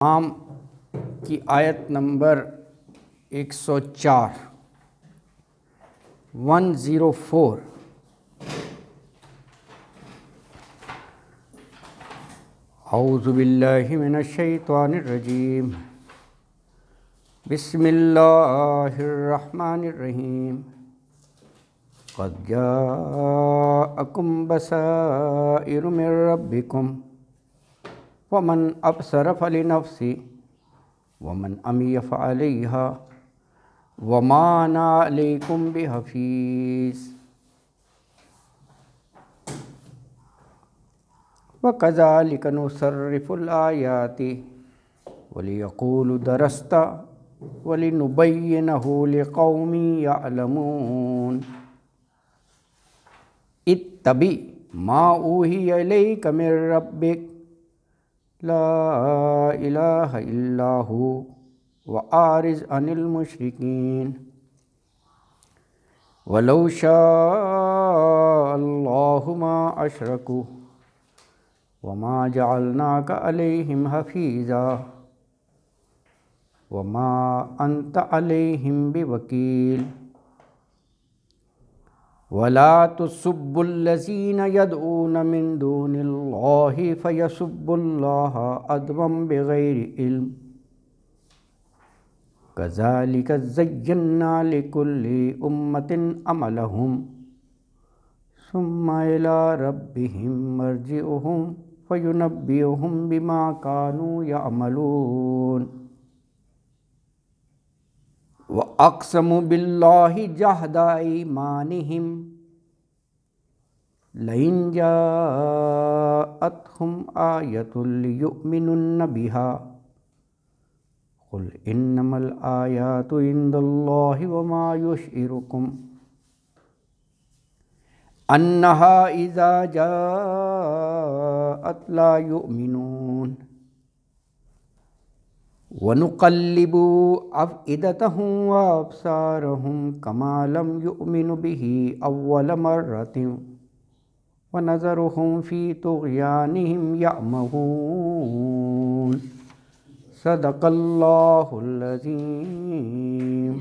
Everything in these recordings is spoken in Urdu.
عام کی آیت نمبر 104 104 اعوذ باللہ من الشیطان الرجیم بسم اللہ الرحمن الرحیم قد جاءکم بصائر من ربکم ومن ابصر فلنفسه ومن عمی فعلیها وما انا علیکم بحفیظ وکذالک نصرف الآیات ولیقولوا درست ولنبینہ لقوم یعلمون اتبع ما اوحی الیک من ربک لا الہ الا ہو وأعرض عن المشرکین ولو شاء اللہ ما اشرکوا وما جعلناک علیہم حفیظا وما انت علیہم بوکیل ولا تسبوا الذین یدعون من دون اللہ فیسبوا اللہ عدوا بغیر علم کذالک زینا لکل امۃ عملہم ثم الی ربہم مرجعہم فینبئہم بما کانوا یعملون وَأَقْسَمُوا بِاللَّهِ جَهْدَ أَيْمَانِهِمْ لَئِنْ جَاءَتْهُمْ آيَةٌ لِيُؤْمِنُنَّ بِهَا قُلْ إِنَّمَا الْآيَاتُ عِندَ اللَّهِ وَمَا يُشْعِرُكُمْ أَنَّهَا إِذَا جَاءَتْ لَا يُؤْمِنُونَ وَنُقَلِّبُ أَفْئِدَتَهُمْ وَأَبْصَارَهُمْ كَمَا لَمْ يُؤْمِنُوا بِهِ أَوَّلَ مَرَّةٍ وَنَذَرُهُمْ فِي طُغْيَانِهِمْ يَعْمَهُونَ صدق اللہ العظیم۔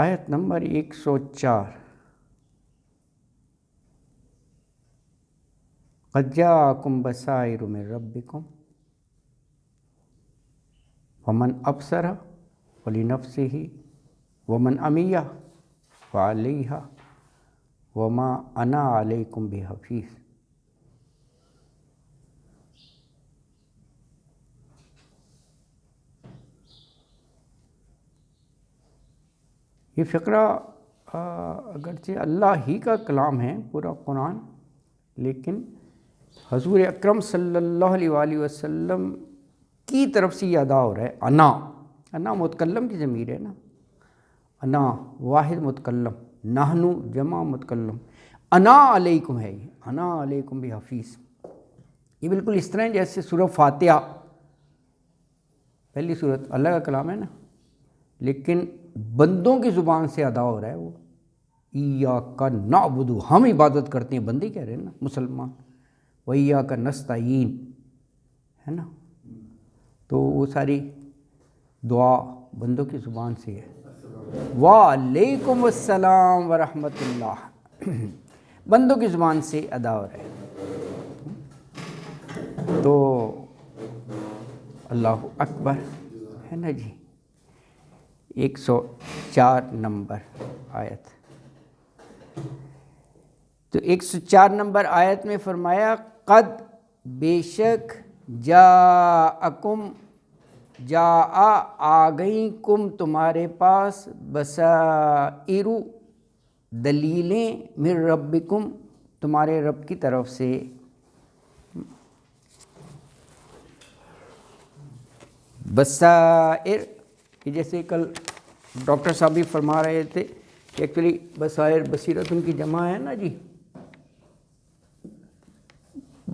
آیت نمبر 104 قد جاءکم بصائر من ربکم ومن ابصر فلنفسہ ومن عمی فعلیہا وما انا علیکم بحفیظ۔ یہ فقرہ اگرچہ اللہ ہی کا کلام ہے پورا قرآن، لیکن حضور اکرم صلی اللہ علیہ وآلہ وسلم کی طرف سے یہ ادا ہو رہا ہے۔ انا متکلم کی ضمیر ہے نا، انا واحد متکلم، نحنو جمع متکلم، انا علیکم ہے، یہ انا علیکم بحفیظ۔ یہ بالکل اس طرح جیسے سورہ فاتحہ پہلی سورت اللہ کا کلام ہے نا، لیکن بندوں کی زبان سے ادا ہو رہا ہے وہ۔ ایاک نعبد، ہم عبادت کرتے ہیں، بندے کہہ رہے ہیں نا مسلمان، وَإِيَّاكَ نَسْتَعِينُ ہے نا، تو وہ ساری دعا بندوں کی زبان سے ہے۔ وَعَلَيْكُمُ السَّلَامُ وَرَحْمَةُ اللَّهِ بندوں کی زبان سے ادا ہو رہا ہے۔ تو اللہ اکبر ہے نا جی۔ 104 نمبر آیت، تو 104 نمبر آیت میں فرمایا قد بے شک جاءکم آ گئیں کم تمہارے پاس بصائر دلیلیں من ربکم تمہارے رب کی طرف سے۔ بصائر کہ جیسے کل ڈاکٹر صاحب بھی فرما رہے تھے کہ ایکچولی بصائر بصیرتن کی جمع ہے نا جی،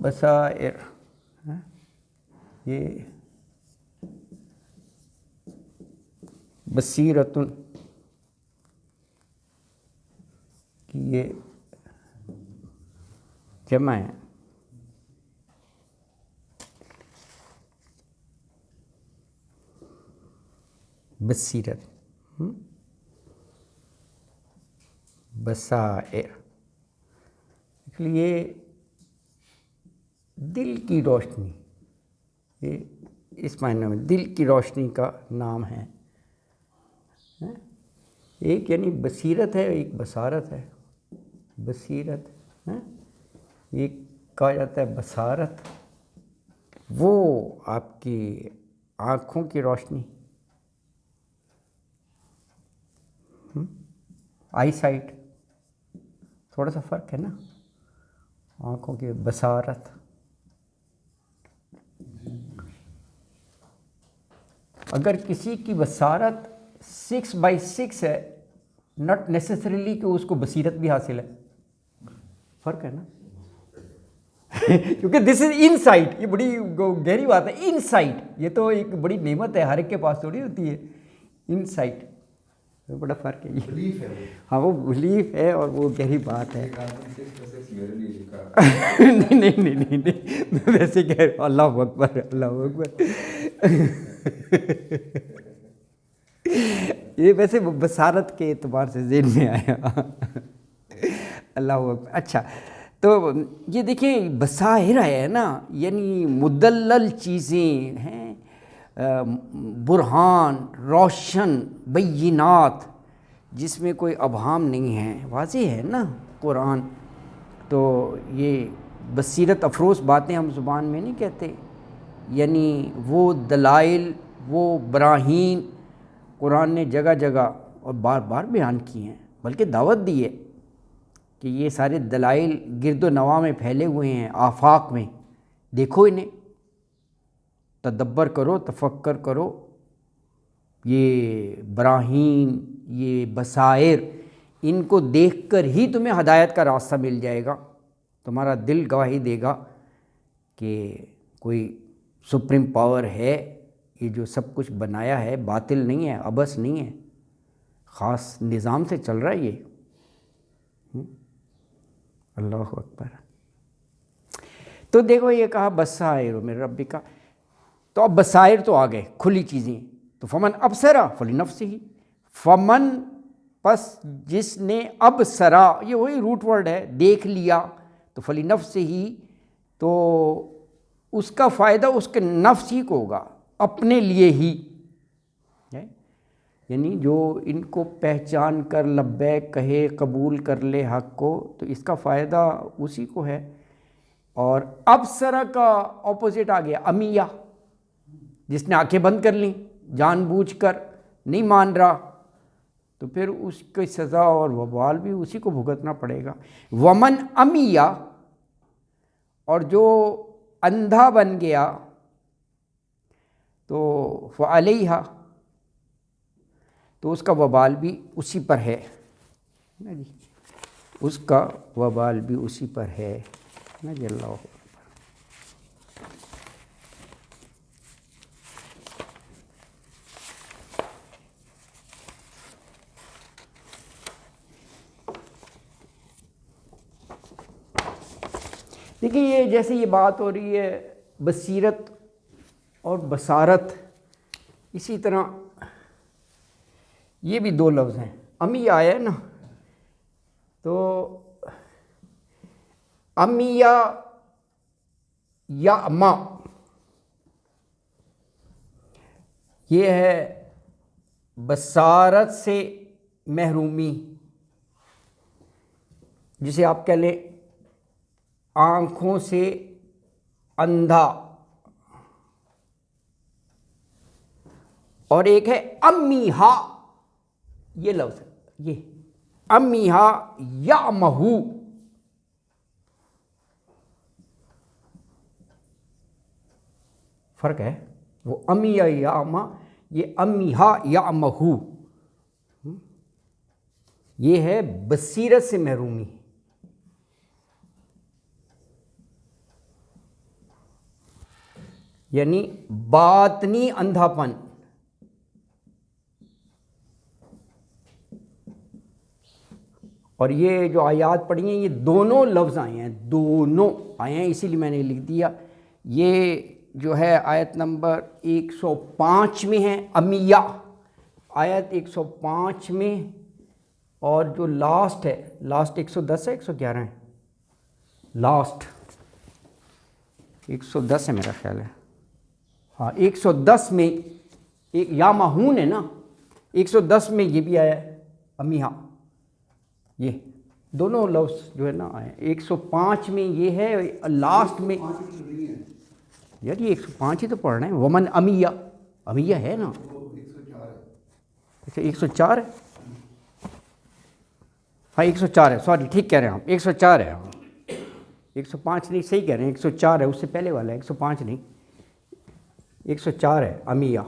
بصائر یہ بصیرتن کہ یہ جمع ہے. بصیرت، بصائر، اس لیے دل کی روشنی، یہ اس معنی میں دل کی روشنی کا نام ہے. ایک یعنی بصیرت ہے، ایک بصارت ہے. بصیرت ایک کہا جاتا ہے بصارت، وہ آپ کی آنکھوں کی روشنی، آئی سائٹ، تھوڑا سا فرق ہے نا، آنکھوں کی بصارت. اگر کسی کی بصارت 6/6 ہے، ناٹ نیسسریلی کہ اس کو بصیرت بھی حاصل ہے. فرق ہے نا. کیونکہ دس از ان سائٹ، یہ بڑی گہری بات ہے. ان سائٹ یہ تو ایک بڑی نعمت ہے، ہر ایک کے پاس تھوڑی ہوتی ہے. ان سائٹ بڑا فرق ہے یہ. ہاں وہ بلیف ہے اور وہ گہری بات ہے. نہیں میں ویسے کہہ رہا ہوں. اللہ اکبر، اللہ اکبر. یہ ویسے بصارت کے اعتبار سے ذہن میں آیا. اللہ اکبر. اچھا تو یہ دیکھیں بصائر ہے نا، یعنی مدلل چیزیں ہیں، برہان، روشن، بینات، جس میں کوئی ابہام نہیں ہے، واضح ہے نا قرآن. تو یہ بصیرت افروز باتیں ہم زبان میں نہیں کہتے، یعنی وہ دلائل، وہ براہین قرآن نے جگہ جگہ اور بار بار بیان کی ہیں، بلکہ دعوت دی ہے کہ یہ سارے دلائل گرد و نواح میں پھیلے ہوئے ہیں، آفاق میں، دیکھو انہیں، تدبر کرو، تفکر کرو. یہ براہین، یہ بصائر، ان کو دیکھ کر ہی تمہیں ہدایت کا راستہ مل جائے گا. تمہارا دل گواہی دے گا کہ کوئی سپریم پاور ہے، یہ جو سب کچھ بنایا ہے باطل نہیں ہے، عبث نہیں ہے، خاص نظام سے چل رہا ہے یہ. اللہ اکبر. تو دیکھو یہ کہا بصائر من ربک، تو اب بصائر تو آ گئے، کھلی چیزیں. تو فمن ابصر فلنفسہ، فمن پس جس نے ابصرا، یہ وہی روٹ ورڈ ہے، دیکھ لیا، تو فلنفسہ، تو اس کا فائدہ اس کے نفس ہی کو ہوگا، اپنے لیے ہی. یعنی جو ان کو پہچان کر لبیک کہے، قبول کر لے حق کو، تو اس کا فائدہ اسی کو ہے. اور ابصرا کا اپوزٹ آ گیا امیہ، جس نے آنکھیں بند کر لیں جان بوجھ کر، نہیں مان رہا، تو پھر اس کی سزا اور وبال بھی اسی کو بھگتنا پڑے گا. ومن امیہ، اور جو اندھا بن گیا، تو فعلیہا، تو اس کا وبال بھی اسی پر ہے، اس کا وبال بھی اسی پر ہے. اللہ. دیکھیے یہ جیسے یہ بات ہو رہی ہے بصیرت اور بصارت، اسی طرح یہ بھی دو لفظ ہیں. امی آیا ہے نا، تو امیہ یا اما، یہ ہے بصارت سے محرومی، جسے آپ کہہ لیں آنکھوں سے اندھا. اور ایک ہے امیہا، یہ لفظ ہے، یہ امیہا یعمہو، فرق ہے. وہ امیہ یعمہ، یہ امیہا یعمہو، یہ ہے بصیرت سے محرومی. یعنی باطنی اندھا پن. اور یہ جو آیات پڑھی ہیں یہ دونوں لفظ آئے ہیں، دونوں آئے ہیں، اسی لیے میں نے لکھ دیا۔ یہ جو ہے آیت نمبر 105 میں ہے امیہ، آیت 105 میں، اور جو لاسٹ ہے، لاسٹ 110 ہے 111 ہے، لاسٹ 110 ہے میرا خیال ہے، ہاں 110 میں ایک یا مہون ہے نا، 110 میں یہ بھی آیا ہے امیہ، یہ دونوں لفظ جو ہے نا آئے ہیں۔ 105 میں یہ ہے لاسٹ میں، یار یہ 105 ہی تو پڑھ رہے ہیں، ومن امیہ، امیہ ہے نا، اچھا 104 ہے، ہاں 104 ہے، سوری ٹھیک کہہ رہے ہیں آپ، 104 ہے، ہاں 105 نہیں، صحیح کہہ رہے ہیں، 104 ہے، اس سے پہلے والا ہے، 105 نہیں، 104 ہے امیہ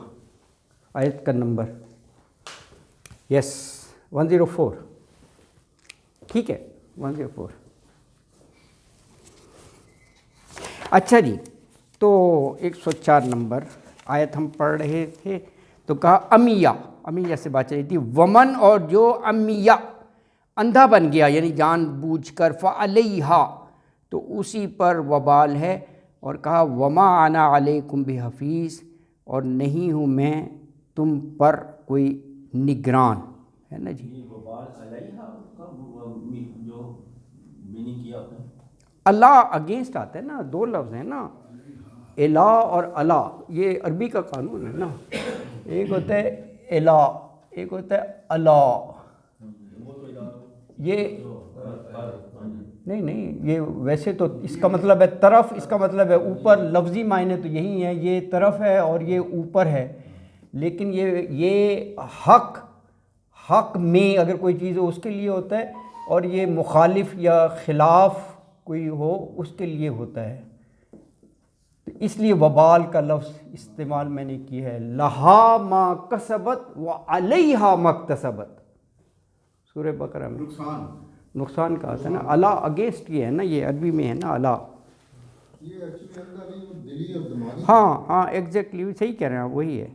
آیت کا نمبر، یس 104، ٹھیک ہے 104۔ اچھا جی، تو 104 نمبر آیت ہم پڑھ رہے تھے، تو کہا امیہ، امیہ سے بات چلی تھی، ومن اور جو امیہ اندھا بن گیا یعنی جان بوجھ کر، فعلیہا تو اسی پر وبال ہے، اور کہا وما انا علیکم بحفیظ اور نہیں ہوں میں تم پر کوئی نگران، ہے نا جی۔ وبال علیہا کا جو میننگ کیا آپ نے، اللہ اگینسٹ آتا ہے نا، دو لفظ ہیں نا، الہ اور اللہ، یہ عربی کا قانون ہے نا، ایک ہوتا ہے الہ، ایک ہوتا ہے اللہ، یہ نہیں یہ ویسے تو اس کا مطلب ہے طرف، اس کا مطلب ہے اوپر، لفظی معنی تو یہی ہیں، یہ طرف ہے اور یہ اوپر ہے، لیکن یہ حق میں اگر کوئی چیز ہو اس کے لیے ہوتا ہے، اور یہ مخالف یا خلاف کوئی ہو اس کے لیے ہوتا ہے، تو اس لیے وبال کا لفظ استعمال میں نے کی ہے، لہا ما کسبت وعلیہا ما اکتسبت، سورہ بقرہ میں نقصان کا آتا ہے نا، اللہ اگینسٹ یہ ہے نا، یہ عربی میں ہے نا اللہ، ہاں ایگزیکٹلی صحیح کہہ رہے ہیں آپ، وہی ہے،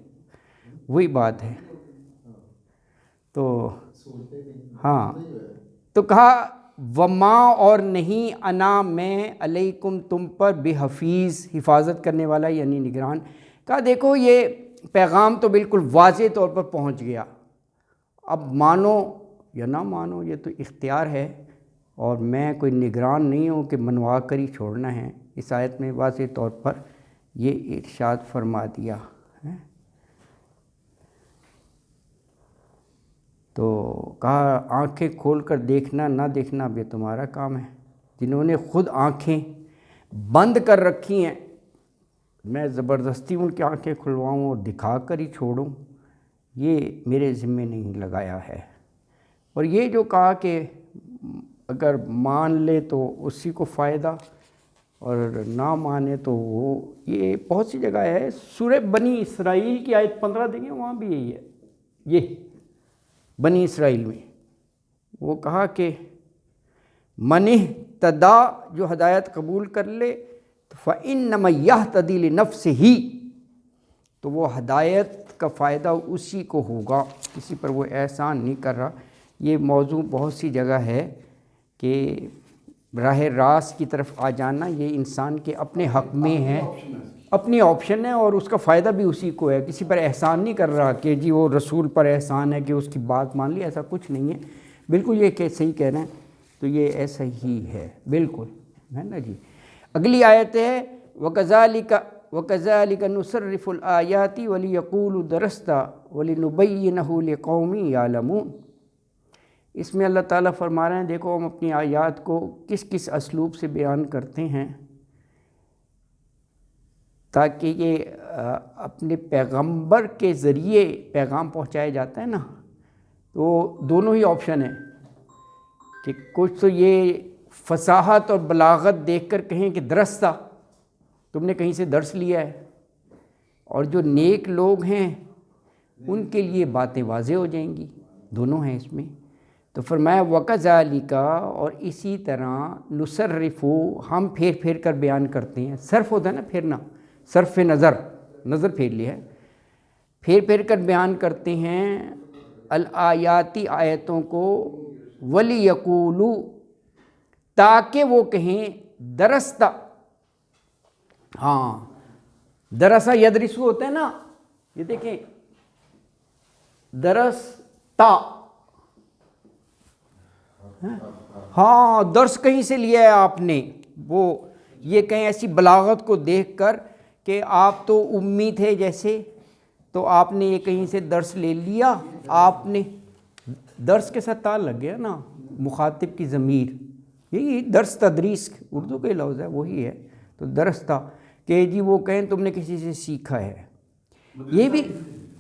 وہی بات ہے، تو ہاں تو کہا وما اور نہیں انا میں علیکم تم پر بحفیظ حفاظت کرنے والا یعنی نگران، کہا دیکھو یہ پیغام تو بالکل واضح طور پر پہنچ گیا، اب مانو یا نہ مانو یہ تو اختیار ہے، اور میں کوئی نگران نہیں ہوں کہ منوا کر ہی چھوڑنا ہے، اس آیت میں واضح طور پر یہ ارشاد فرما دیا ہے۔ تو کہا آنکھیں کھول کر دیکھنا نہ دیکھنا اب یہ تمہارا کام ہے، جنہوں نے خود آنکھیں بند کر رکھی ہیں میں زبردستی ان کی آنکھیں کھلواؤں اور دکھا کر ہی چھوڑوں، یہ میرے ذمے نہیں لگایا ہے۔ اور یہ جو کہا کہ اگر مان لے تو اسی کو فائدہ اور نہ مانے تو وہ، یہ بہت سی جگہ ہے، سورہ بنی اسرائیل کی آیت 15 دیکھیں وہاں بھی یہی ہے، یہ بنی اسرائیل میں وہ کہا کہ من اہتدی جو ہدایت قبول کر لے فإنما یہتدی لنفسہ تو وہ ہدایت کا فائدہ اسی کو ہوگا، کسی پر وہ احسان نہیں کر رہا۔ یہ موضوع بہت سی جگہ ہے کہ راہ راست کی طرف آ جانا یہ انسان کے اپنے حق میں ہے، اپنی آپشن ہے، اور اس کا فائدہ بھی اسی کو ہے، کسی پر احسان نہیں کر رہا کہ جی وہ رسول پر احسان ہے کہ اس کی بات مان لی، ایسا کچھ نہیں ہے، بالکل یہ کہ صحیح کہہ رہے ہیں، تو یہ ایسا ہی ہے بالکل، ہے نا جی۔ اگلی آیت ہے وَكَذَلِكَ نُصَرِّفُ الْآيَاتِ وَلِيَقُولُوا دَرَسْتَ وَلِنُبَيِّنَهُ لِقَوْمٍ يَعْلَمُونَ، اس میں اللہ تعالیٰ فرما رہے ہیں دیکھو ہم اپنی آیات کو کس کس اسلوب سے بیان کرتے ہیں تاکہ یہ اپنے پیغمبر کے ذریعے پیغام پہنچایا جاتا ہے نا، تو دونوں ہی آپشن ہیں کہ کچھ تو یہ فصاحت اور بلاغت دیکھ کر کہیں کہ درستہ تم نے کہیں سے درس لیا ہے، اور جو نیک لوگ ہیں ان کے لیے باتیں واضح ہو جائیں گی، دونوں ہیں اس میں۔ تو فرمایا وَكَذَلِكَ اور اسی طرح نصرف ہم پھیر پھیر کر بیان کرتے ہیں، صرف ہوتا ہے نا پھیرنا، صرف نظر پھیر لیا ہے، پھیر پھیر کر بیان کرتے ہیں الآیاتی آیتوں کو وَلِيَقُولُوا تاکہ وہ کہیں درستہ، ہاں درسا یدرسو ہوتا ہے نا، یہ دیکھیں درستا، ہاں درس کہیں سے لیا ہے آپ نے، وہ یہ کہیں ایسی بلاغت کو دیکھ کر کہ آپ تو امی تھے جیسے، تو آپ نے یہ کہیں سے درس لے لیا، آپ نے درس کے ساتھ تال لگ گیا نا، مخاطب کی ضمیر، یہی درس تدریس اردو کا لفظ ہے وہی ہے، تو درس تھا کہ جی وہ کہیں تم نے کسی سے سیکھا ہے، یہ بھی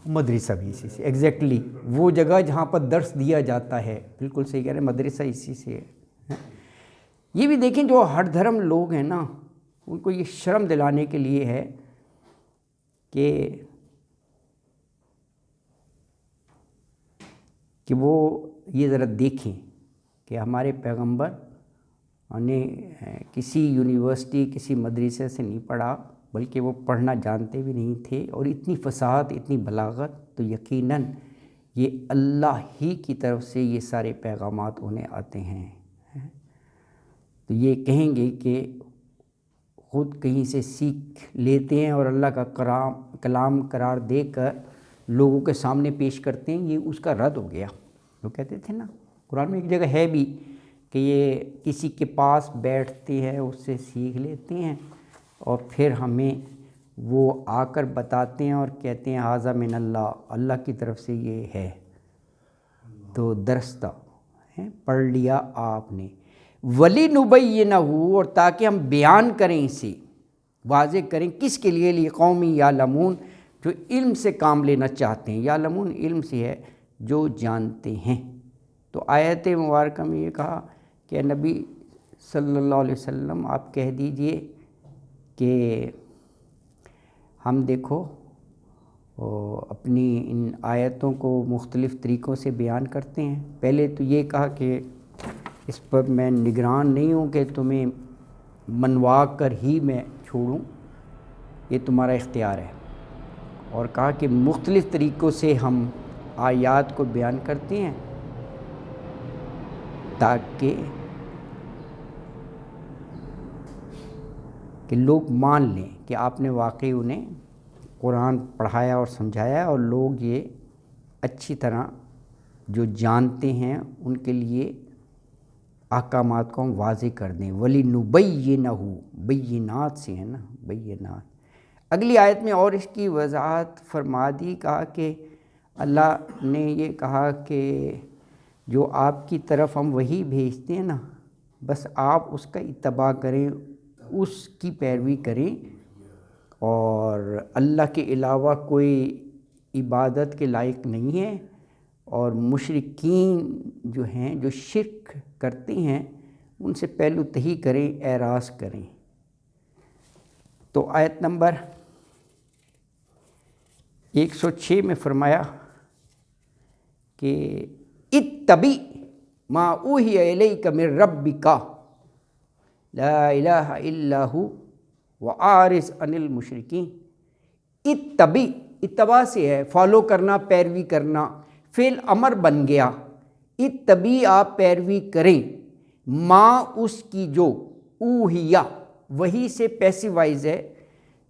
مدرسہ بھی اسی سے ایگزیکٹلی وہ جگہ جہاں پر درس دیا جاتا ہے، بالکل صحیح کہہ رہے ہیں، مدرسہ اسی سے ہے۔ یہ بھی دیکھیں جو ہر دھرم لوگ ہیں نا، ان کو یہ شرم دلانے کے لیے ہے کہ وہ یہ ذرا دیکھیں کہ ہمارے پیغمبر نے کسی یونیورسٹی کسی مدرسے سے نہیں پڑھا، بلکہ وہ پڑھنا جانتے بھی نہیں تھے، اور اتنی فصاحت اتنی بلاغت، تو یقیناً یہ اللہ ہی کی طرف سے یہ سارے پیغامات انہیں آتے ہیں، تو یہ کہیں گے کہ خود کہیں سے سیکھ لیتے ہیں اور اللہ کا کلام قرار دے کر لوگوں کے سامنے پیش کرتے ہیں، یہ اس کا رد ہو گیا۔ وہ کہتے تھے نا، قرآن میں ایک جگہ ہے بھی کہ یہ کسی کے پاس بیٹھتے ہیں، اس سے سیکھ لیتے ہیں، اور پھر ہمیں وہ آ کر بتاتے ہیں اور کہتے ہیں ھذا من اللہ، اللہ کی طرف سے یہ ہے، تو درستہ پڑھ لیا آپ نے، وَلِنُبَيِّنَهُ، اور تاکہ ہم بیان کریں اسے، واضح کریں، کس کے لیے، لِقَوْمٍ یعلمون، جو علم سے کام لینا چاہتے ہیں، یعلمون علم سے ہے جو جانتے ہیں۔ تو آیت مبارکہ میں یہ کہا کہ نبی صلی اللہ علیہ وسلم آپ کہہ دیجئے کہ ہم دیکھو اپنی ان آیتوں کو مختلف طریقوں سے بیان کرتے ہیں۔ پہلے تو یہ کہا کہ اس پر میں نگران نہیں ہوں کہ تمہیں منوا کر ہی میں چھوڑوں، یہ تمہارا اختیار ہے، اور کہا کہ مختلف طریقوں سے ہم آیات کو بیان کرتے ہیں تاکہ لوگ مان لیں کہ آپ نے واقعی انہیں قرآن پڑھایا اور سمجھایا، اور لوگ یہ اچھی طرح جو جانتے ہیں ان کے لیے احکامات کو ہم واضح کر دیں۔ وَلِنُبَيِّنَهُ، بینات سے ہے نا، بینات۔ اگلی آیت میں اور اس کی وضاحت فرما دی، کہا کہ اللہ نے یہ کہا کہ جو آپ کی طرف ہم وحی بھیجتے ہیں نا، بس آپ اس کا اتباع کریں، اس کی پیروی کریں، اور اللہ کے علاوہ کوئی عبادت کے لائق نہیں ہے، اور مشرکین جو ہیں جو شرک کرتے ہیں ان سے پہلو تہی کریں، اعراض کریں۔ تو آیت نمبر 106 میں فرمایا کہ اتبع ما اوحی الیک من ربک لا الہ الا ھو واعرض عن المشرکین۔ اتبع، اتباع سے ہے فالو کرنا، پیروی کرنا، فعل امر بن گیا، اتبع آپ پیروی کریں، ما اس کی جو، اوحیا وحی سے پیسو وائز ہے،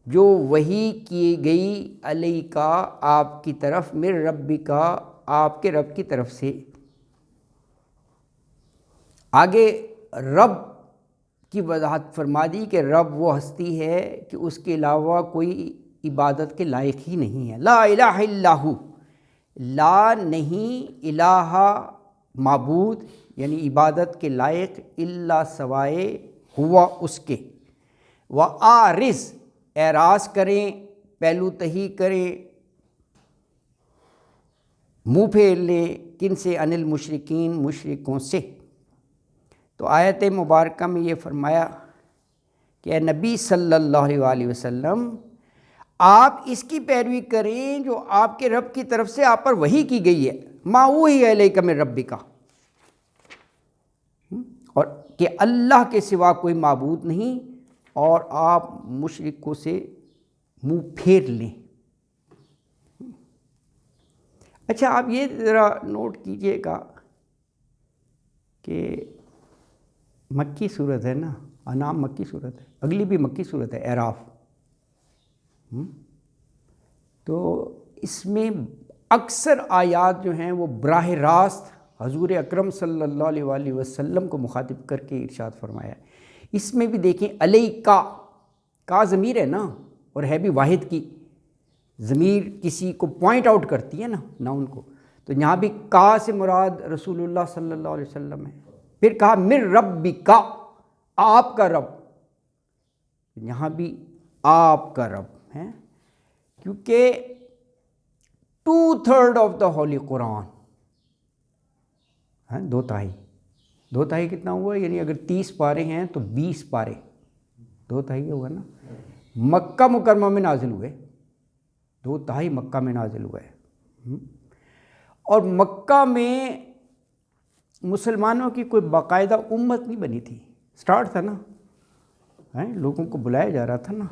جو وحی کی گئی علیکا آپ کی طرف، من ربکا آپ کے رب کی طرف سے۔ آگے رب کی وضاحت فرما دی کہ رب وہ ہستی ہے کہ اس کے علاوہ کوئی عبادت کے لائق ہی نہیں ہے، لا الہ الا ھو، لا نہیں الہ معبود یعنی عبادت کے لائق، الا سوائے، ہوا اس کے، وَأَعْرِضْ اعراض کریں، پہلو تہی کریں، منہ پھیر لیں، کن سے، عن المشرکین، مشرکوں سے۔ تو آیت مبارکہ میں یہ فرمایا کہ اے نبی صلی اللہ علیہ وسلم آپ اس کی پیروی کریں جو آپ کے رب کی طرف سے آپ پر وحی کی گئی ہے، ما اوحی الیک من ربک، اور کہ اللہ کے سوا کوئی معبود نہیں، اور آپ مشرکوں سے منہ پھیر لیں۔ اچھا آپ یہ ذرا نوٹ کیجئے گا کہ مکی صورت ہے نا، انعام مکی صورت ہے، اگلی بھی مکی صورت ہے اعراف، تو اس میں اکثر آیات جو ہیں وہ براہ راست حضور اکرم صلی اللہ علیہ وآلہ وسلم کو مخاطب کر کے ارشاد فرمایا ہے۔ اس میں بھی دیکھیں علیہ کا ضمیر ہے نا، اور ہے بھی واحد کی ضمیر، کسی کو پوائنٹ آؤٹ کرتی ہے نا ناؤن کو، تو یہاں بھی کا سے مراد رسول اللہ صلی اللہ علیہ وسلم ہے۔ پھر کہا من ربک، آپ کا رب، یہاں بھی آپ کا رب ہے، کیونکہ 2/3 آف دا ہولی قرآن ہے، 2/3 کتنا ہوا؟ یعنی اگر 30 پارے ہیں تو 20 پارے 2/3 ہوگا نا، مکہ مکرمہ میں نازل ہوئے، 2/3 مکہ میں نازل ہوا ہے، اور مکہ میں مسلمانوں کی کوئی باقاعدہ امت نہیں بنی تھی، سٹارٹ تھا نا، لوگوں کو بلایا جا رہا تھا نا،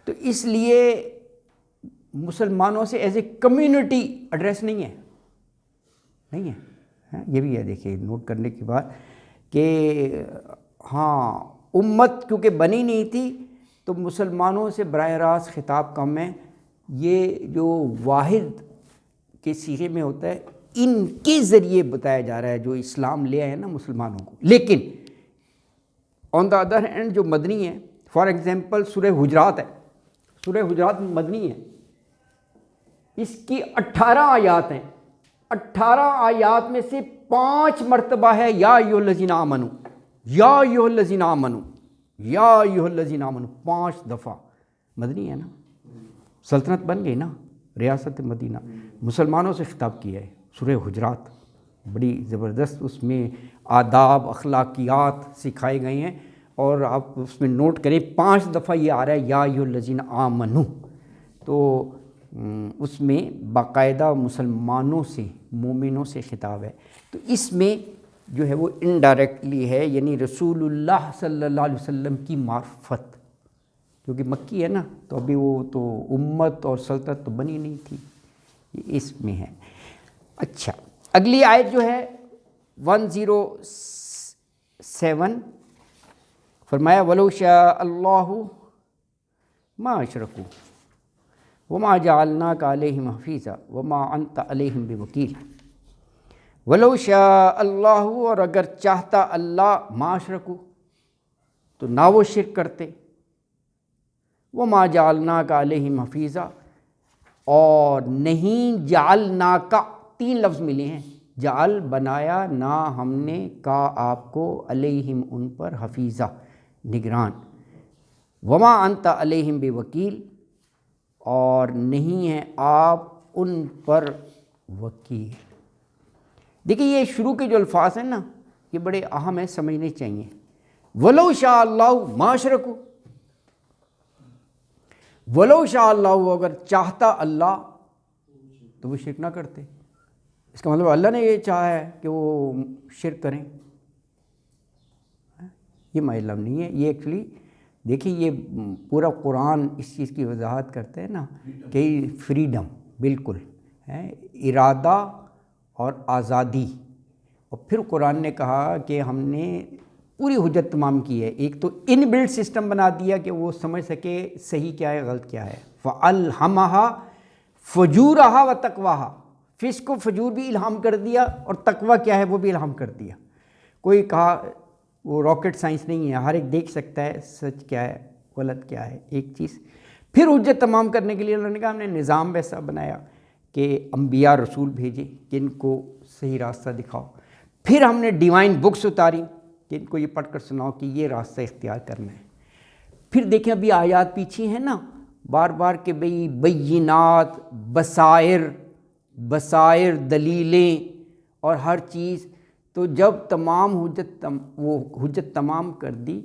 تو اس لیے مسلمانوں سے ایز اے کمیونٹی ایڈریس نہیں ہے، یہ بھی ہے دیکھیے نوٹ کرنے کی بات کہ ہاں امت کیونکہ بنی نہیں تھی تو مسلمانوں سے براہ راست خطاب کم ہے، یہ جو واحد کے صیغے میں ہوتا ہے ان کے ذریعے بتایا جا رہا ہے جو اسلام لے آئے نا مسلمانوں کو۔ لیکن آن دا ادر ہینڈ جو مدنی ہے، فار ایگزامپل سورہ حجرات ہے، سورہ حجرات مدنی ہے، اس کی 18 آیات ہیں، 18 آیات میں سے 5 مرتبہ ہے یا ایھا الذین آمنو، یا ایھا الذین آمنو، یا ایھا الذین آمنو، 5 دفعہ مدنی ہے نا، سلطنت بن گئی نا، ریاست مدینہ، مسلمانوں سے خطاب کیا ہے سورہ حجرات، بڑی زبردست اس میں آداب اخلاقیات سکھائے گئے ہیں، اور آپ اس میں نوٹ کریں 5 دفعہ یہ آ رہا ہے یا ایھا الذین آمنو، تو اس میں باقاعدہ مسلمانوں سے، مومنوں سے خطاب ہے، تو اس میں جو ہے وہ انڈائریکٹلی ہے، یعنی رسول اللہ صلی اللہ علیہ وسلم کی معرفت، کیونکہ مکی ہے نا، تو ابھی وہ تو امت اور سلطنت تو بنی نہیں تھی، یہ اس میں ہے۔ اچھا اگلی آیت جو ہے 107، فرمایا وَلَوْ شَاءَ اللَّهُ مَا أَشْرَكُوا وَمَا جَعَلْنَاكَ عَلَيْهِمْ حَفِيظًا وَمَا أَنْتَ عَلَيْهِمْ بِوَكِيلٍ۔ وَلَوْ شَاءَ اللَّهُ، اور اگر چاہتا اللہ، ما اشرکو، تو نہ وہ شرک کرتے، وَمَا جَعَلْنَاكَ عَلَيْهِمْ حَفِيظًا، اور نہیں جعلناک، 3 لفظ ملے ہیں، جعل بنایا، نہ ہم نے کا آپ کو، علیہم ان پر، حفیظہ نگران، وما انت علیہم بوکیل، اور نہیں ہیں آپ ان پر وکیل۔ دیکھیے یہ شروع کے جو الفاظ ہیں نا یہ بڑے اہم ہیں، سمجھنے چاہیے۔ ولو شاء اللہ ما اشرکوا، ولو شاء اللہ، اگر چاہتا اللہ تو وہ شرک نہ کرتے، اس کا مطلب اللہ نے یہ چاہا ہے کہ وہ شرک کریں، یہ مطلب نہیں ہے۔ یہ ایکچولی دیکھیں یہ پورا قرآن اس چیز کی وضاحت کرتے ہیں نا کہ فریڈم بالکل ہے، ارادہ اور آزادی، اور پھر قرآن نے کہا کہ ہم نے پوری حجت تمام کی ہے، ایک تو ان بلڈ سسٹم بنا دیا کہ وہ سمجھ سکے صحیح کیا ہے غلط کیا ہے، فَأَلْهَمَهَا فُجُورَهَا وَتَقْوَاهَا، فسق و فجور بھی الہام کر دیا، اور تقوی کیا ہے وہ بھی الہام کر دیا۔ کوئی کہا وہ راکٹ سائنس نہیں ہے، ہر ایک دیکھ سکتا ہے سچ کیا ہے غلط کیا ہے، ایک چیز۔ پھر حجت تمام کرنے کے لیے اللہ نے کہا ہم نے نظام ویسا بنایا کہ انبیاء رسول بھیجے کہ ان کو صحیح راستہ دکھاؤ، پھر ہم نے ڈیوائن بکس اتاری کہ ان کو یہ پڑھ کر سناؤ کہ یہ راستہ اختیار کرنا ہے۔ پھر دیکھیں ابھی آیات پیچھے ہیں نا بار بار کہ بھئی بینات، بصائر دلیلیں اور ہر چیز، تو جب تمام حجت تمام کر دی،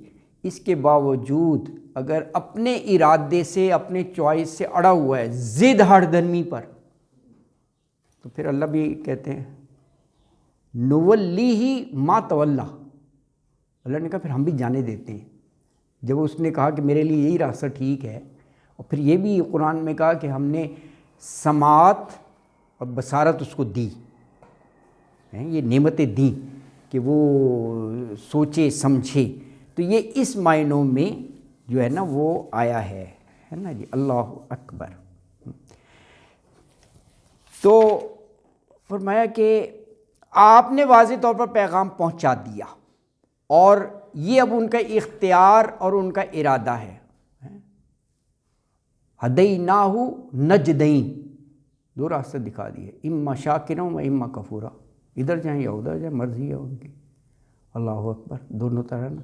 اس کے باوجود اگر اپنے ارادے سے، اپنے چوائس سے اڑا ہوا ہے، ضد ہر دھرمی پر، تو پھر اللہ بھی کہتے ہیں نولیہ ما تولی، اللہ نے کہا پھر ہم بھی جانے دیتے ہیں۔ جب اس نے کہا کہ میرے لیے یہی راستہ ٹھیک ہے، اور پھر یہ بھی قرآن میں کہا کہ ہم نے سماعت اور بصارت اس کو دی، یہ نعمتیں دیں، کہ وہ سوچے سمجھے، تو یہ اس معنوں میں جو ہے نا وہ آیا ہے نا جی، اللہ اکبر۔ تو فرمایا کہ آپ نے واضح طور پر پیغام پہنچا دیا، اور یہ اب ان کا اختیار اور ان کا ارادہ ہے۔ ہدیناہ نجدین، دو راستہ دکھا دیے، اما شاکرا و اما کفورا، ادھر جائیں یا ادھر جائیں، مرضی ہے ان کی، اللہ اکبر، دونوں طرح نا۔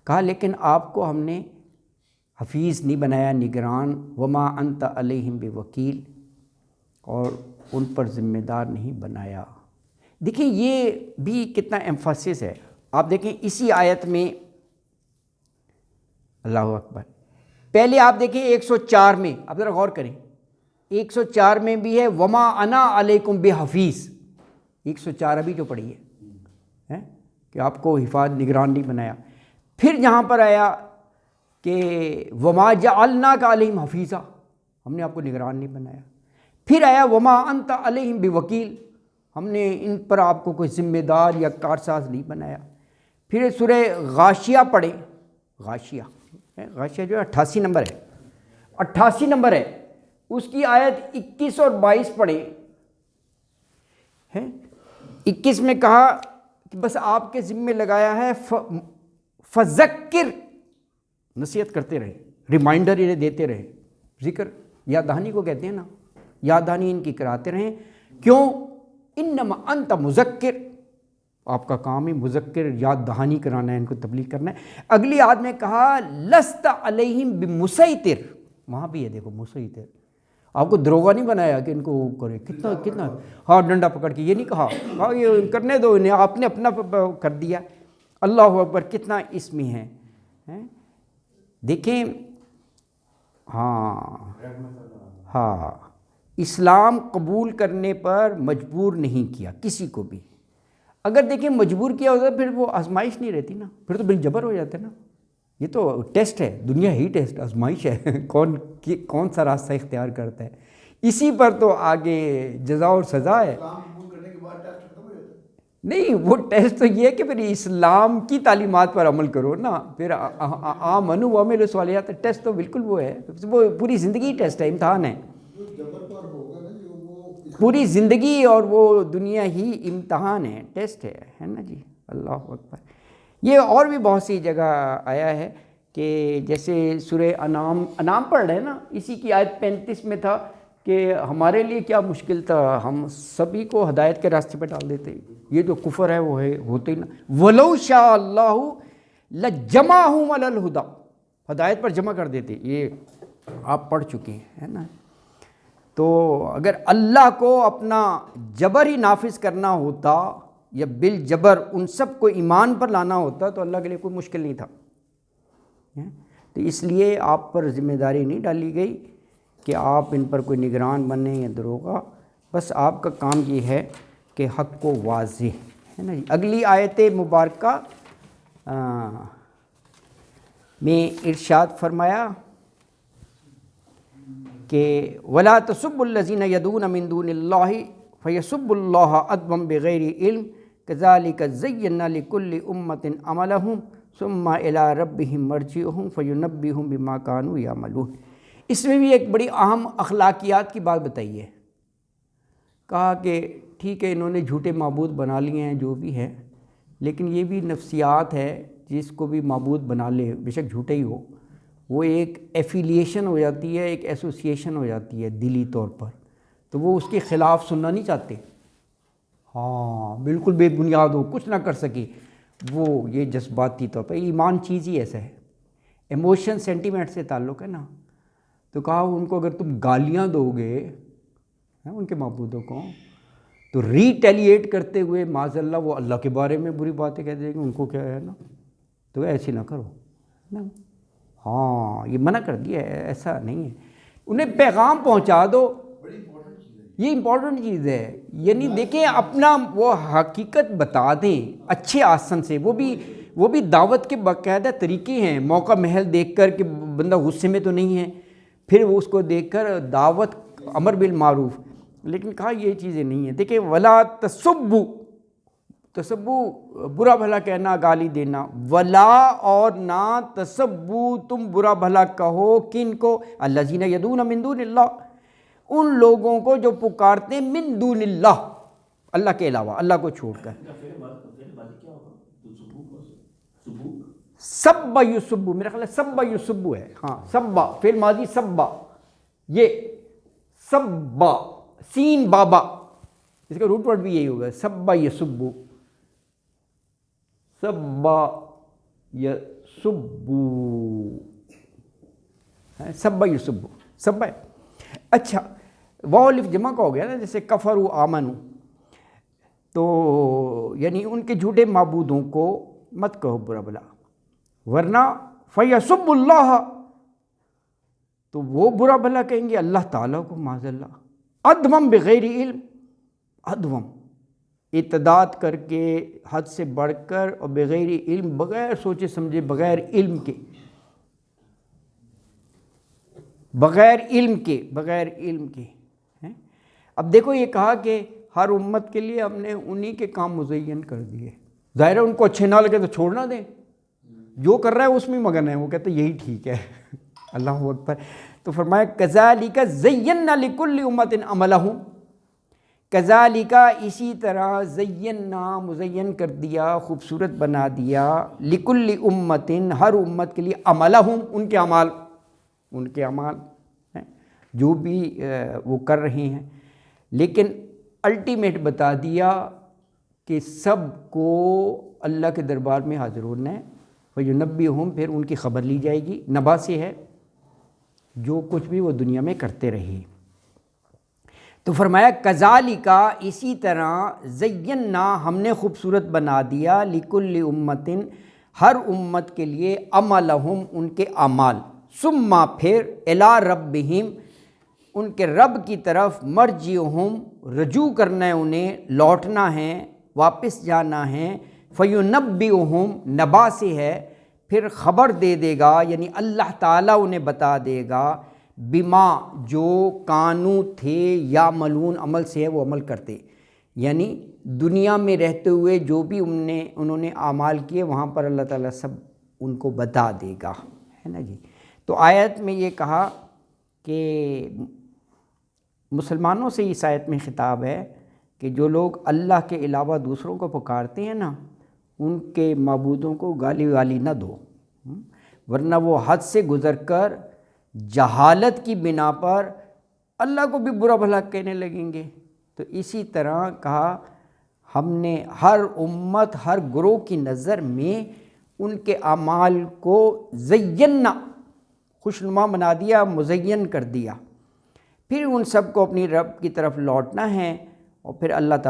کہا لیکن آپ کو ہم نے حفیظ نہیں بنایا، نگران، وما انت علیہم بوکیل، اور ان پر ذمہ دار نہیں بنایا۔ دیکھیں یہ بھی کتنا ایمفاسس ہے، آپ دیکھیں اسی آیت میں، اللہ اکبر، پہلے آپ دیکھیں 104 میں، آپ ذرا غور کریں، 104 میں بھی ہے وما انا علیکم بحفیظ، 104 ابھی جو پڑھی ہے کہ آپ کو حفاظ نگران نہیں بنایا۔ پھر جہاں پر آیا کہ وما جعلناک علیہم حفیظا، ہم نے آپ کو نگران نہیں بنایا۔ پھر آیا وما انت علیہم بوکیل، ہم نے ان پر آپ کو کوئی ذمہ دار یا کارساز نہیں بنایا۔ پھر سورہ غاشیہ پڑھیں، غاشیہ جو ہے 88 نمبر ہے، 88 نمبر ہے، اس کی آیت 21 اور 22 پڑھیں۔ 21 میں کہا کہ بس آپ کے ذمے لگایا ہے فذکر، نصیحت کرتے رہے، ریمائنڈر انہیں دیتے رہے، ذکر یاد دہانی کو کہتے ہیں نا، یاد دہانی ان کی کراتے رہیں۔ کیوں؟ انما انت مذکر، آپ کا کام ہی مذکر، یاد دہانی کرانا ہے، ان کو تبلیغ کرنا ہے۔ اگلی آیت میں کہا لست علیہم بمسیطر، وہاں بھی ہے دیکھو مسیطر، آپ کو دروغہ نہیں بنایا کہ ان کو کرے، کتنا ہاں ڈنڈا پکڑ کے، یہ نہیں کہا ہاں یہ کرنے دو انہیں، آپ نے اپنا کر دیا۔ اللہ اکبر، کتنا اس میں ہے۔ دیکھیں ہاں اسلام قبول کرنے پر مجبور نہیں کیا کسی کو بھی، اگر دیکھیں مجبور کیا ہوتا پھر وہ آزمائش نہیں رہتی نا، پھر تو بالجبر ہو جاتا نا، یہ تو ٹیسٹ ہے، دنیا ہی ٹیسٹ، آزمائش ہے، کون سا راستہ اختیار کرتا ہے، اسی پر تو آگے جزا اور سزا ہے۔ اسلام قبول کرنے کے بعد ٹیسٹ ختم ہو جاتا ہے؟ نہیں، وہ ٹیسٹ تو یہ ہے کہ پھر اسلام کی تعلیمات پر عمل کرو نا، پھر آمنو وعملوا الصالحات، ٹیسٹ تو بالکل وہ ہے، وہ پوری زندگی ٹیسٹ ہے، امتحان ہے، جو جبر پر ہوگا نا، جو وہ پوری زندگی اور وہ دنیا ہی امتحان ہے، ٹیسٹ ہے نا جی، اللہ اکبر۔ یہ اور بھی بہت سی جگہ آیا ہے کہ جیسے سورہ انعام پڑھ رہے ہیں نا، اسی کی آیت 35 میں تھا کہ ہمارے لیے کیا مشکل تھا، ہم سبھی کو ہدایت کے راستے پہ ڈال دیتے، یہ جو کفر ہے وہ ہے ہوتے ہی نا، وَلَوْ شَاءَ اللَّهُ لَجَّمَعَهُمْ عَلَى الْهُدَى، ہدایت پر جمع کر دیتے، یہ آپ پڑھ چکے ہیں نا۔ تو اگر اللہ کو اپنا جبر ہی نافذ کرنا ہوتا یا بالجبر ان سب کو ایمان پر لانا ہوتا تو اللہ کے لیے کوئی مشکل نہیں تھا، تو اس لیے آپ پر ذمہ داری نہیں ڈالی گئی کہ آپ ان پر کوئی نگران بنیں یا دروغہ، بس آپ کا کام یہ ہے کہ حق کو واضح ہے نا جی۔ اگلی آیت مبارکہ میں ارشاد فرمایا کہ وَلَا تَسُبُّوا الَّذِينَ يَدْعُونَ مِن دُونِ اللَّهِ فَيَسُبُّوا اللَّهَ عَدْوًا بِغَيْرِ عِلْمٍ كَذَلِكَ زَيَّنَّا لِكُلِّ أُمَّةٍ عَمَلَهُمْ ثُمَّ إِلَىٰ رَبِّهِمْ مَرْجِعُهُمْ فَيُنَبِّئُهُم بِمَا كَانُوا يَعْمَلُونَ۔ اس میں بھی ایک بڑی اہم اخلاقیات کی بات بتائی ہے، کہا کہ ٹھیک ہے انہوں نے جھوٹے معبود بنا لیے ہیں جو بھی ہے، لیکن یہ بھی نفسیات ہے، جس کو بھی معبود بنا لے بے شک جھوٹے ہی ہو، وہ ایک ایفیلیشن ہو جاتی ہے، ایک ایسوسیشن ہو جاتی ہے دلی طور پر، تو وہ اس کے خلاف سننا نہیں چاہتے، ہاں بالکل بے بنیاد ہو، کچھ نہ کر سکے وہ، یہ جذباتی طور پر، ایمان چیز ہی ایسا ہے، ایموشن سینٹیمنٹ سے تعلق ہے نا، تو کہا ان کو اگر تم گالیاں دو گے ان کے معبودوں کو تو ریٹیلیٹ کرتے ہوئے معاذ اللہ وہ اللہ کے بارے میں بری باتیں کہہ دیں گے، ان کو کیا ہے نا، تو ایسے نہ کرو نا، ہاں یہ منع کر دیا ہے، ایسا نہیں ہے، انہیں پیغام پہنچا دو، یہ امپورٹنٹ چیز ہے، یعنی دیکھیں اپنا وہ حقیقت بتا دیں اچھے آسن سے، وہ بھی دعوت کے باقاعدہ طریقے ہیں، موقع محل دیکھ کر کہ بندہ غصے میں تو نہیں ہے، پھر وہ اس کو دیکھ کر دعوت، امر بالمعروف، لیکن کہا یہ چیزیں نہیں ہیں۔ دیکھیں وَلَا تَسُبُّوا، تسبو برا بھلا کہنا، گالی دینا، ولا اور نہ تسبو تم برا بھلا کہو کن کو، الذین یدعون من دون اللہ، ان لوگوں کو جو پکارتے ہیں من دون اللہ، اللہ کے علاوہ، اللہ کو چھوڑ کر. پھر بات کیا ہوگا تو سبو سب یسبو، میرا خیال ہے سب یسبو ہے، ہاں سبا فعل ماضی سبا، یہ سبا سین بابا، اس کا روٹ ورڈ بھی یہی ہوگا، سبا یسبو، سبا یسبو، سبا یسبو، سبا ہے. اچھا واو الف جمع کا ہو گیا نا، جیسے کفروا آمنو، تو یعنی ان کے جھوٹے معبودوں کو مت کہو برا بلا، ورنہ فیسب اللہ، تو وہ برا بھلا کہیں گے اللہ تعالیٰ کو، معاذ اللہ، عدوم بغیر علم، عدوم اعتداد کر کے، حد سے بڑھ کر، اور بغیر علم، بغیر سوچے سمجھے، بغیر علم کے، بغیر علم کے، بغیر علم کے. اب دیکھو یہ کہا کہ ہر امت کے لیے ہم نے انہی کے کام مزین کر دیے، ظاہر ہے ان کو اچھے نہ لگے تو چھوڑنا دیں، جو کر رہا ہے اس میں مگن ہے، وہ کہتے ہیں یہی ٹھیک ہے. اللہ اکبر. تو فرمایا کذالک زینا لکل امت عملہم، کذالک اسی طرح زینا مزین کر دیا، خوبصورت بنا دیا، لکل امت ہر امت کے لیے، عملہم ان کے اعمال، ان کے اعمال جو بھی وہ کر رہے ہیں، لیکن الٹیمیٹ بتا دیا کہ سب کو اللہ کے دربار میں حاضر ہونا ہے. وَيُنَبِّئُهُمْ، پھر ان کی خبر لی جائے گی، نبا سے ہے جو کچھ بھی وہ دنیا میں کرتے رہے. تو فرمایا کذالک اسی طرح زینا ہم نے خوبصورت بنا دیا، لکل امت ہر امت کے لیے، عملہم ان کے اعمال، ثم پھر الی ربہم ان کے رب کی طرف، مرجعہم رجوع کرنا ہے انہیں، لوٹنا ہے، واپس جانا ہے، فینبئہم نبا سے ہے، پھر خبر دے دے گا، یعنی اللہ تعالیٰ انہیں بتا دے گا، بما جو کانو تھے، یا ملون عمل سے ہے وہ عمل کرتے، یعنی دنیا میں رہتے ہوئے جو بھی انہوں نے اعمال کیے وہاں پر اللہ تعالیٰ سب ان کو بتا دے گا، ہے نا جی. تو آیت میں یہ کہا کہ مسلمانوں سے اس آیت میں خطاب ہے کہ جو لوگ اللہ کے علاوہ دوسروں کو پکارتے ہیں نا، ان کے معبودوں کو گالی والی نہ دو، ورنہ وہ حد سے گزر کر جہالت کی بنا پر اللہ کو بھی برا بھلا کہنے لگیں گے. تو اسی طرح کہا ہم نے ہر امت، ہر گروہ کی نظر میں ان کے اعمال کو زینا خوشنما بنا دیا، مزین کر دیا، پھر ان سب کو اپنی رب کی طرف لوٹنا ہے، اور پھر اللہ تعالیٰ